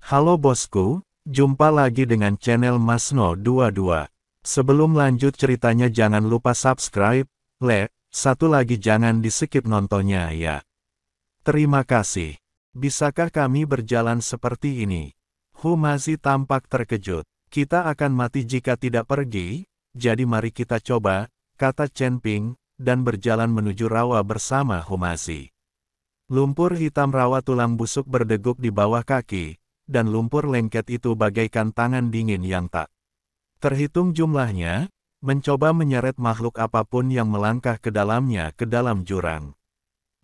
Halo bosku, jumpa lagi dengan channel Masno22. Sebelum lanjut ceritanya jangan lupa subscribe, satu lagi jangan di-skip nontonnya ya. Terima kasih. Bisakah kami berjalan seperti ini? Humazi tampak terkejut. Kita akan mati jika tidak pergi, jadi mari kita coba, kata Chen Ping, dan berjalan menuju rawa bersama Humazi. Lumpur hitam rawa tulang busuk berdeguk di bawah kaki, dan lumpur lengket itu bagaikan tangan dingin yang tak terhitung jumlahnya, mencoba menyeret makhluk apapun yang melangkah ke dalamnya ke dalam jurang.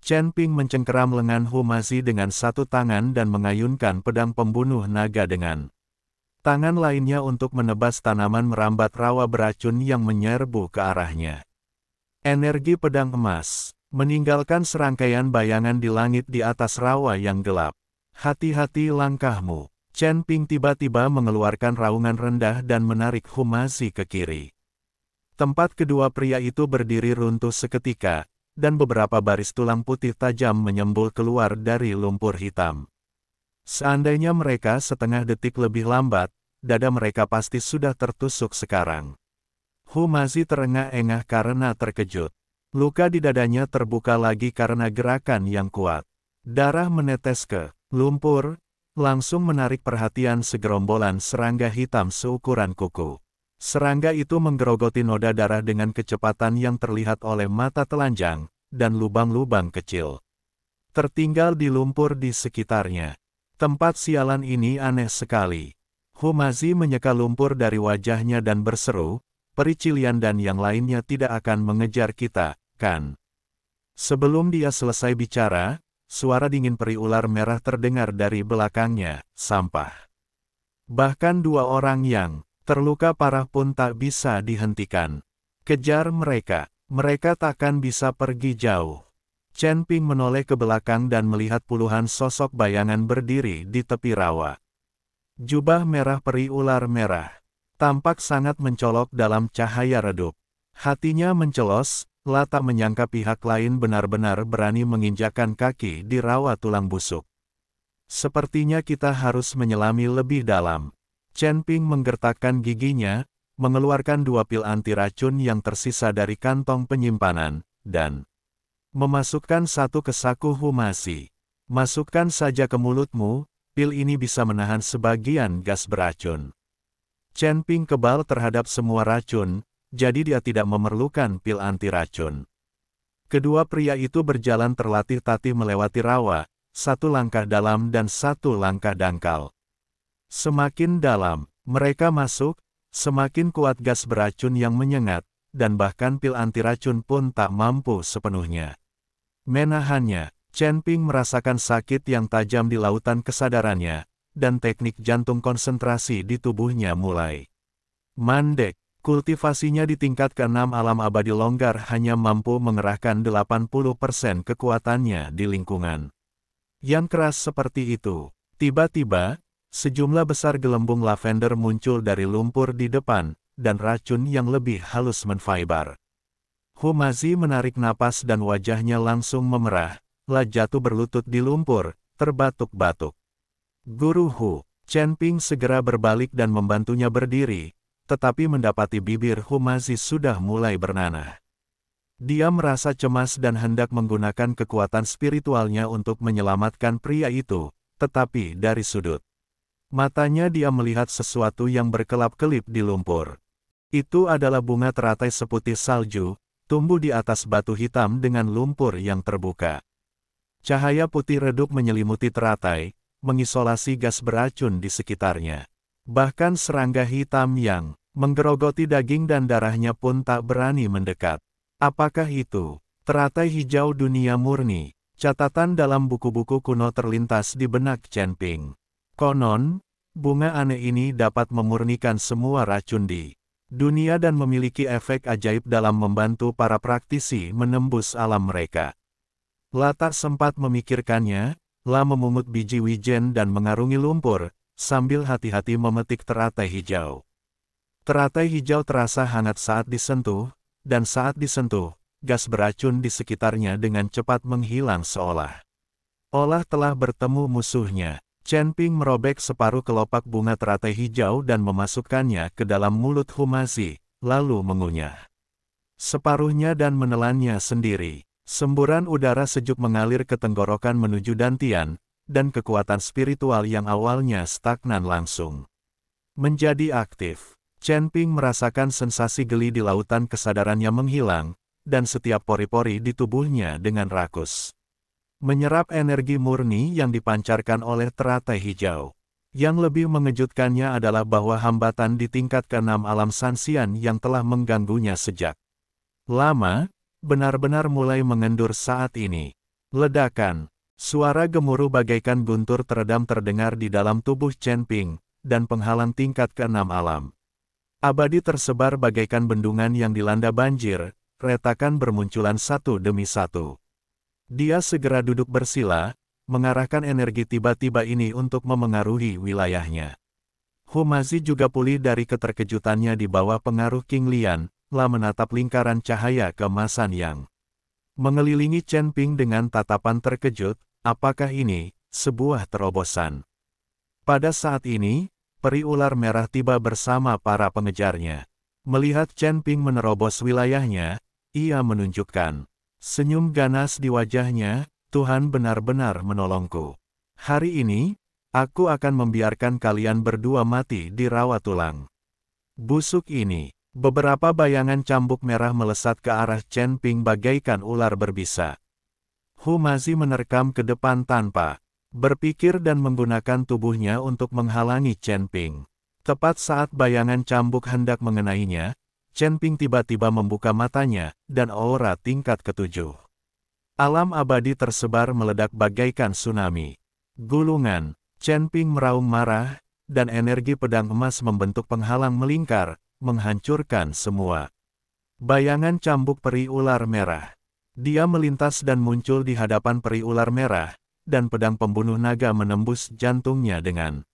Chen Ping mencengkeram lengan Humazi dengan satu tangan dan mengayunkan pedang pembunuh naga dengan tangan lainnya untuk menebas tanaman merambat rawa beracun yang menyerbu ke arahnya. Energi pedang emas meninggalkan serangkaian bayangan di langit di atas rawa yang gelap. Hati-hati langkahmu. Chen Ping tiba-tiba mengeluarkan raungan rendah dan menarik Humazi ke kiri. Tempat kedua pria itu berdiri runtuh seketika, dan beberapa baris tulang putih tajam menyembul keluar dari lumpur hitam. Seandainya mereka setengah detik lebih lambat, dada mereka pasti sudah tertusuk sekarang. Humazi terengah-engah karena terkejut. Luka di dadanya terbuka lagi karena gerakan yang kuat. Darah menetes ke lumpur, langsung menarik perhatian segerombolan serangga hitam seukuran kuku. Serangga itu menggerogoti noda darah dengan kecepatan yang terlihat oleh mata telanjang, dan lubang-lubang kecil tertinggal di lumpur di sekitarnya. Tempat sialan ini aneh sekali. Humazi menyeka lumpur dari wajahnya dan berseru, "Peri Cilian dan yang lainnya tidak akan mengejar kita, kan?" Sebelum dia selesai bicara, suara dingin peri ular merah terdengar dari belakangnya, "Sampah." Bahkan dua orang yang terluka parah pun tak bisa dihentikan. Kejar mereka, mereka takkan bisa pergi jauh. Chen Ping menoleh ke belakang dan melihat puluhan sosok bayangan berdiri di tepi rawa. Jubah merah peri ular merah tampak sangat mencolok dalam cahaya redup. Hatinya mencelos, tak menyangka pihak lain benar-benar berani menginjakkan kaki di rawa tulang busuk. Sepertinya kita harus menyelami lebih dalam. Chen Ping menggertakkan giginya, mengeluarkan dua pil anti racun yang tersisa dari kantong penyimpanan, dan memasukkan satu ke saku Humazi. "Masukkan saja ke mulutmu, pil ini bisa menahan sebagian gas beracun." Chen Ping kebal terhadap semua racun, jadi dia tidak memerlukan pil anti racun. Kedua pria itu berjalan terlatih-tatih melewati rawa, satu langkah dalam dan satu langkah dangkal. Semakin dalam mereka masuk, semakin kuat gas beracun yang menyengat, dan bahkan pil anti racun pun tak mampu sepenuhnya menahannya. Chen Ping merasakan sakit yang tajam di lautan kesadarannya, dan teknik jantung konsentrasi di tubuhnya mulai mandek. Kultivasinya di tingkat ke-6 alam abadi longgar hanya mampu mengerahkan 80% kekuatannya di lingkungan yang keras seperti itu. Tiba-tiba, sejumlah besar gelembung lavender muncul dari lumpur di depan, dan racun yang lebih halus menfaibar. Humazi menarik napas dan wajahnya langsung memerah, jatuh berlutut di lumpur, terbatuk-batuk. "Guru Hu." Chen Ping segera berbalik dan membantunya berdiri, tetapi mendapati bibir Humazi sudah mulai bernanah. Dia merasa cemas dan hendak menggunakan kekuatan spiritualnya untuk menyelamatkan pria itu, tetapi dari sudut matanya dia melihat sesuatu yang berkelap-kelip di lumpur. Itu adalah bunga teratai seputih salju, tumbuh di atas batu hitam dengan lumpur yang terbuka. Cahaya putih redup menyelimuti teratai, mengisolasi gas beracun di sekitarnya. Bahkan serangga hitam yang menggerogoti daging dan darahnya pun tak berani mendekat. Apakah itu teratai hijau dunia murni? Catatan dalam buku-buku kuno terlintas di benak Chen Ping. Konon, bunga aneh ini dapat memurnikan semua racun di dunia dan memiliki efek ajaib dalam membantu para praktisi menembus alam mereka. Tak sempat memikirkannya, memungut biji wijen dan mengarungi lumpur, sambil hati-hati memetik teratai hijau. Teratai hijau terasa hangat saat disentuh, dan saat disentuh, gas beracun di sekitarnya dengan cepat menghilang seolah telah bertemu musuhnya. Chen Ping merobek separuh kelopak bunga teratai hijau dan memasukkannya ke dalam mulut Humazi, lalu mengunyah separuhnya dan menelannya sendiri. Semburan udara sejuk mengalir ke tenggorokan menuju dantian, dan kekuatan spiritual yang awalnya stagnan langsung menjadi aktif. Chen Ping merasakan sensasi geli di lautan kesadarannya menghilang, dan setiap pori-pori di tubuhnya dengan rakus menyerap energi murni yang dipancarkan oleh teratai hijau. Yang lebih mengejutkannya adalah bahwa hambatan di tingkat ke-6 alam Sanxian yang telah mengganggunya sejak lama, benar-benar mulai mengendur saat ini. Ledakan, suara gemuruh bagaikan guntur teredam terdengar di dalam tubuh Chen Ping, dan penghalang tingkat ke-6 alam abadi tersebar bagaikan bendungan yang dilanda banjir, retakan bermunculan satu demi satu. Dia segera duduk bersila, mengarahkan energi tiba-tiba ini untuk memengaruhi wilayahnya. Humazi juga pulih dari keterkejutannya di bawah pengaruh King Lian, lah menatap lingkaran cahaya keemasan yang mengelilingi Chen Ping dengan tatapan terkejut. Apakah ini sebuah terobosan? Pada saat ini, peri ular merah tiba bersama para pengejarnya. Melihat Chen Ping menerobos wilayahnya, ia menunjukkan senyum ganas di wajahnya. Tuhan benar-benar menolongku. Hari ini, aku akan membiarkan kalian berdua mati di rawa tulang busuk ini. Beberapa bayangan cambuk merah melesat ke arah Chen Ping bagaikan ular berbisa. Humazi menerkam ke depan tanpa berpikir dan menggunakan tubuhnya untuk menghalangi Chen Ping. Tepat saat bayangan cambuk hendak mengenainya, Chen Ping tiba-tiba membuka matanya, dan aura tingkat ke-7 alam abadi tersebar meledak bagaikan tsunami. Gulungan, Chen Ping meraung marah, dan energi pedang emas membentuk penghalang melingkar, menghancurkan semua bayangan cambuk peri ular merah. Dia melintas dan muncul di hadapan peri ular merah, dan pedang pembunuh naga menembus jantungnya dengan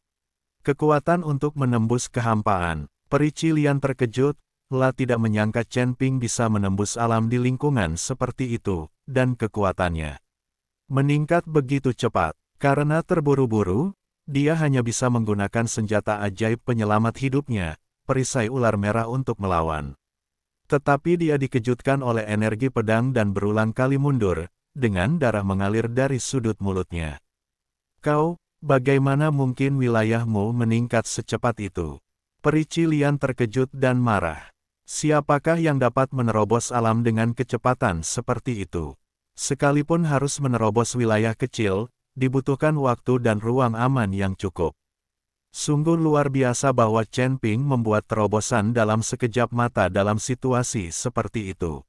kekuatan untuk menembus kehampaan. Peri Cilian terkejut, lah tidak menyangka Chen Ping bisa menembus alam di lingkungan seperti itu, dan kekuatannya meningkat begitu cepat. Karena terburu-buru, dia hanya bisa menggunakan senjata ajaib penyelamat hidupnya, perisai ular merah untuk melawan. Tetapi dia dikejutkan oleh energi pedang dan berulang kali mundur, dengan darah mengalir dari sudut mulutnya. Kau, bagaimana mungkin wilayahmu meningkat secepat itu? Peri Cilian terkejut dan marah. Siapakah yang dapat menerobos alam dengan kecepatan seperti itu? Sekalipun harus menerobos wilayah kecil, dibutuhkan waktu dan ruang aman yang cukup. Sungguh luar biasa bahwa Chen Ping membuat terobosan dalam sekejap mata dalam situasi seperti itu.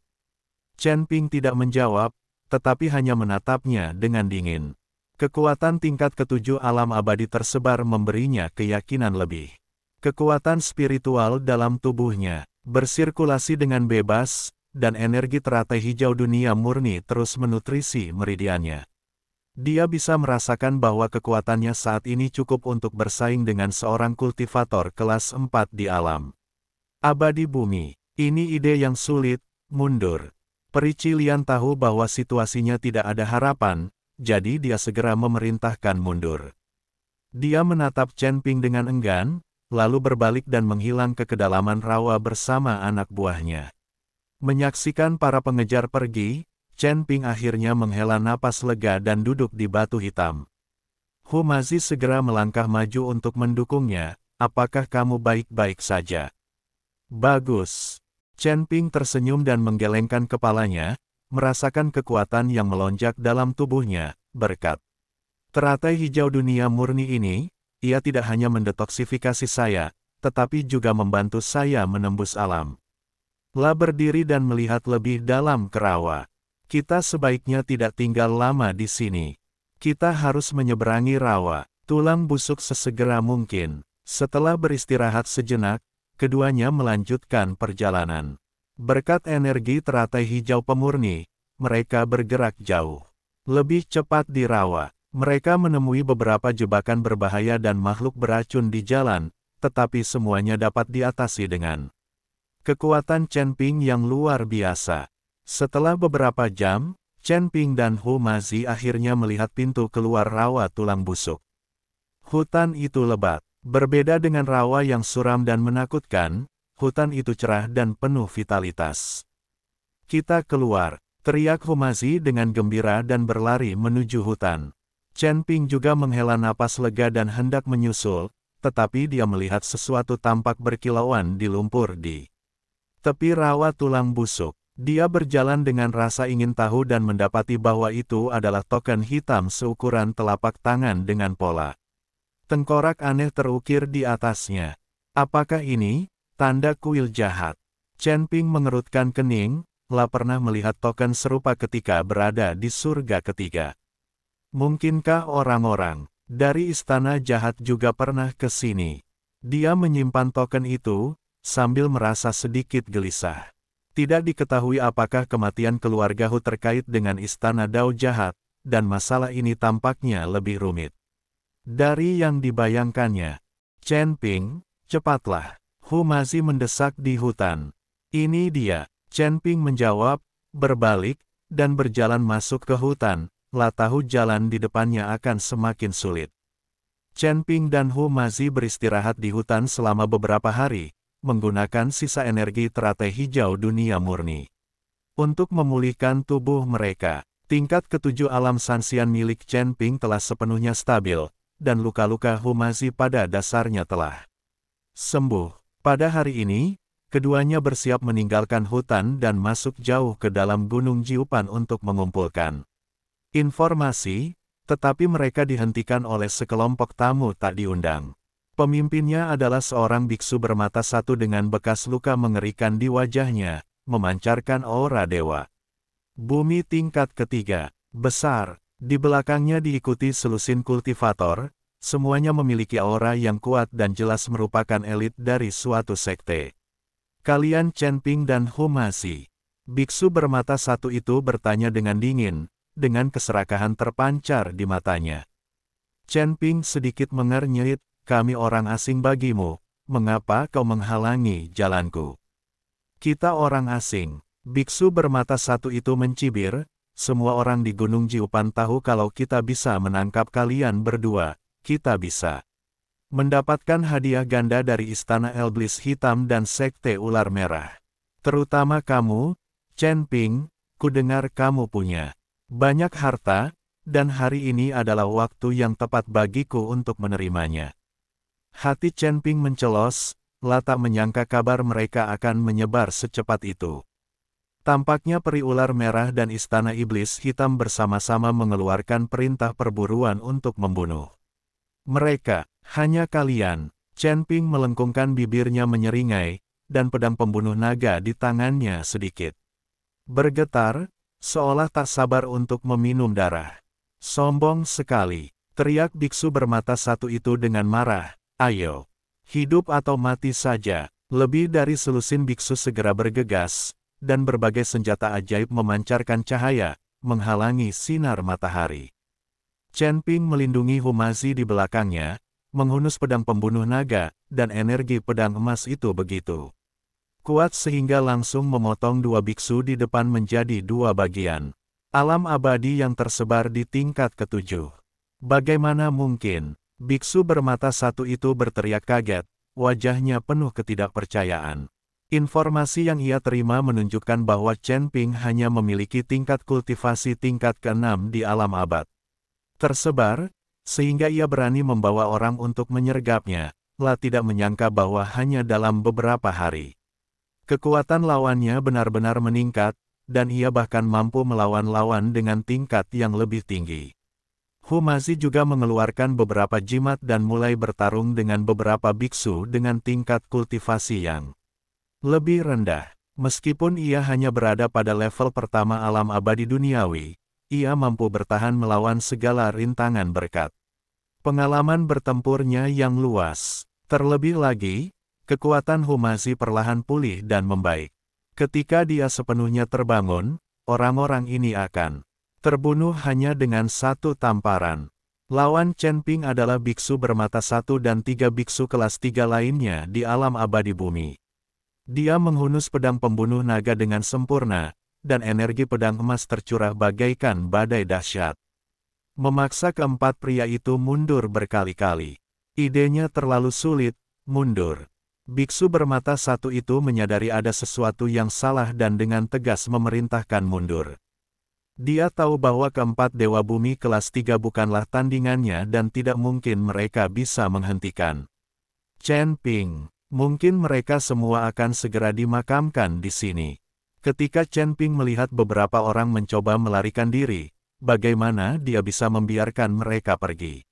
Chen Ping tidak menjawab, tetapi hanya menatapnya dengan dingin. Kekuatan tingkat ke-7 alam abadi tersebar memberinya keyakinan lebih. Kekuatan spiritual dalam tubuhnya bersirkulasi dengan bebas, dan energi teratai hijau dunia murni terus menutrisi meridiannya. Dia bisa merasakan bahwa kekuatannya saat ini cukup untuk bersaing dengan seorang kultivator kelas 4 di alam abadi bumi. Ini ide yang sulit. Mundur. Peri Cilian tahu bahwa situasinya tidak ada harapan, jadi dia segera memerintahkan mundur. Dia menatap Chen Ping dengan enggan, lalu berbalik dan menghilang ke kedalaman rawa bersama anak buahnya. Menyaksikan para pengejar pergi, Chen Ping akhirnya menghela napas lega dan duduk di batu hitam. Humazi segera melangkah maju untuk mendukungnya. Apakah kamu baik-baik saja? Bagus. Chen Ping tersenyum dan menggelengkan kepalanya, merasakan kekuatan yang melonjak dalam tubuhnya, berkat teratai hijau dunia murni ini. Ia tidak hanya mendetoksifikasi saya, tetapi juga membantu saya menembus alam. Lah berdiri dan melihat lebih dalam ke rawa. Kita sebaiknya tidak tinggal lama di sini. Kita harus menyeberangi rawa tulang busuk sesegera mungkin. Setelah beristirahat sejenak, keduanya melanjutkan perjalanan. Berkat energi teratai hijau pemurni, mereka bergerak jauh lebih cepat di rawa. Mereka menemui beberapa jebakan berbahaya dan makhluk beracun di jalan, tetapi semuanya dapat diatasi dengan kekuatan Chen Ping yang luar biasa. Setelah beberapa jam, Chen Ping dan Humazi akhirnya melihat pintu keluar rawa tulang busuk. Hutan itu lebat. Berbeda dengan rawa yang suram dan menakutkan, hutan itu cerah dan penuh vitalitas. Kita keluar, teriak Humazi dengan gembira dan berlari menuju hutan. Chen Ping juga menghela napas lega dan hendak menyusul, tetapi dia melihat sesuatu tampak berkilauan di lumpur di tepi rawa tulang busuk. Dia berjalan dengan rasa ingin tahu dan mendapati bahwa itu adalah token hitam seukuran telapak tangan dengan pola tengkorak aneh terukir di atasnya. Apakah ini tanda kuil jahat? Chen Ping mengerutkan kening, pernah melihat token serupa ketika berada di surga ketiga. Mungkinkah orang-orang dari istana jahat juga pernah ke sini? Dia menyimpan token itu, sambil merasa sedikit gelisah. Tidak diketahui apakah kematian keluarga Hu terkait dengan istana Dao jahat, dan masalah ini tampaknya lebih rumit dari yang dibayangkannya. Chen Ping, cepatlah. Humazi mendesak di hutan. Ini dia. Chen Ping menjawab, berbalik, dan berjalan masuk ke hutan. Tahu jalan di depannya akan semakin sulit. Chen Ping dan Humazi beristirahat di hutan selama beberapa hari, menggunakan sisa energi teratai hijau dunia murni untuk memulihkan tubuh mereka. Tingkat ketujuh alam sansian milik Chen Ping telah sepenuhnya stabil, dan luka-luka Humazi pada dasarnya telah sembuh. Pada hari ini, keduanya bersiap meninggalkan hutan dan masuk jauh ke dalam Gunung Jiupan untuk mengumpulkan informasi, tetapi mereka dihentikan oleh sekelompok tamu tak diundang. Pemimpinnya adalah seorang biksu bermata satu dengan bekas luka mengerikan di wajahnya, memancarkan aura dewa. Bumi tingkat ketiga, besar, di belakangnya diikuti selusin kultivator, semuanya memiliki aura yang kuat dan jelas merupakan elit dari suatu sekte. Kalian Chen Ping dan Humazi. Biksu bermata satu itu bertanya dengan dingin, dengan keserakahan terpancar di matanya. Chen Ping sedikit mengernyit, kami orang asing bagimu, mengapa kau menghalangi jalanku? Kita orang asing. Biksu bermata satu itu mencibir, semua orang di Gunung Jiupan tahu kalau kita bisa menangkap kalian berdua, kita bisa mendapatkan hadiah ganda dari Istana Elblis Hitam dan Sekte Ular Merah. Terutama kamu, Chen Ping, kudengar kamu punya banyak harta, dan hari ini adalah waktu yang tepat bagiku untuk menerimanya. Hati Chen Ping mencelos, tak menyangka kabar mereka akan menyebar secepat itu. Tampaknya peri ular merah dan istana iblis hitam bersama-sama mengeluarkan perintah perburuan untuk membunuh mereka. Hanya kalian. Chen Ping melengkungkan bibirnya menyeringai, dan pedang pembunuh naga di tangannya sedikit bergetar, seolah tak sabar untuk meminum darah. Sombong sekali, teriak biksu bermata satu itu dengan marah. Ayo, hidup atau mati saja. Lebih dari selusin biksu segera bergegas, dan berbagai senjata ajaib memancarkan cahaya, menghalangi sinar matahari. Chen Ping melindungi Humazi di belakangnya, menghunus pedang pembunuh naga, dan energi pedang emas itu begitu kuat sehingga langsung memotong dua biksu di depan menjadi dua bagian. Alam abadi yang tersebar di tingkat ketujuh. Bagaimana mungkin? Biksu bermata satu itu berteriak kaget, wajahnya penuh ketidakpercayaan. Informasi yang ia terima menunjukkan bahwa Chen Ping hanya memiliki tingkat kultivasi tingkat ke-6 di alam abad tersebar, sehingga ia berani membawa orang untuk menyergapnya, tidak menyangka bahwa hanya dalam beberapa hari kekuatan lawannya benar-benar meningkat, dan ia bahkan mampu melawan lawan dengan tingkat yang lebih tinggi. Humazi juga mengeluarkan beberapa jimat dan mulai bertarung dengan beberapa biksu dengan tingkat kultivasi yang lebih rendah. Meskipun ia hanya berada pada level pertama alam abadi duniawi, ia mampu bertahan melawan segala rintangan berkat pengalaman bertempurnya yang luas. Terlebih lagi, kekuatan Humazi perlahan pulih dan membaik. Ketika dia sepenuhnya terbangun, orang-orang ini akan terbunuh hanya dengan satu tamparan. Lawan Chen Ping adalah biksu bermata satu dan 3 biksu kelas 3 lainnya di alam abadi bumi. Dia menghunus pedang pembunuh naga dengan sempurna, dan energi pedang emas tercurah bagaikan badai dahsyat. memaksa keempat pria itu mundur berkali-kali. Idenya terlalu sulit, mundur. Biksu bermata satu itu menyadari ada sesuatu yang salah dan dengan tegas memerintahkan mundur. Dia tahu bahwa keempat Dewa Bumi kelas 3 bukanlah tandingannya dan tidak mungkin mereka bisa menghentikan Chen Ping. Mungkin mereka semua akan segera dimakamkan di sini. Ketika Chen Ping melihat beberapa orang mencoba melarikan diri, bagaimana dia bisa membiarkan mereka pergi?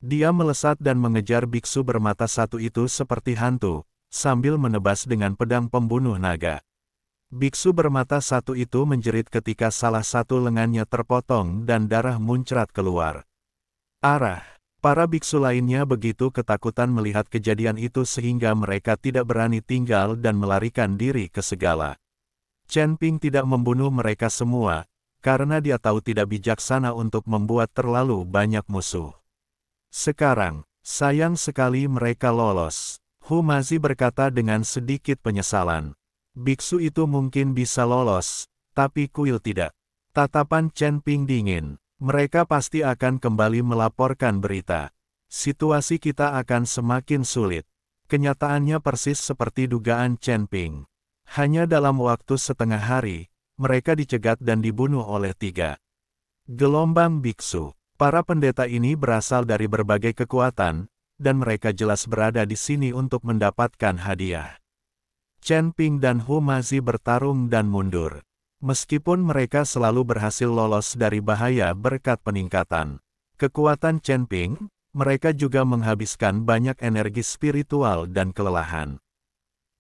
Dia melesat dan mengejar biksu bermata satu itu seperti hantu, sambil menebas dengan pedang pembunuh naga. Biksu bermata satu itu menjerit ketika salah satu lengannya terpotong dan darah muncrat keluar. Para biksu lainnya begitu ketakutan melihat kejadian itu sehingga mereka tidak berani tinggal dan melarikan diri ke segala. Chen Ping tidak membunuh mereka semua, karena dia tahu tidak bijaksana untuk membuat terlalu banyak musuh. Sekarang, sayang sekali mereka lolos. Hu Mazi berkata dengan sedikit penyesalan. Biksu itu mungkin bisa lolos, tapi kuil tidak. Tatapan Chen Ping dingin. Mereka pasti akan kembali melaporkan berita. Situasi kita akan semakin sulit. Kenyataannya persis seperti dugaan Chen Ping. Hanya dalam waktu setengah hari, mereka dicegat dan dibunuh oleh 3 gelombang biksu. Para pendeta ini berasal dari berbagai kekuatan, dan mereka jelas berada di sini untuk mendapatkan hadiah. Chen Ping dan Hu Mazi bertarung dan mundur. Meskipun mereka selalu berhasil lolos dari bahaya berkat peningkatan kekuatan Chen Ping, mereka juga menghabiskan banyak energi spiritual dan kelelahan.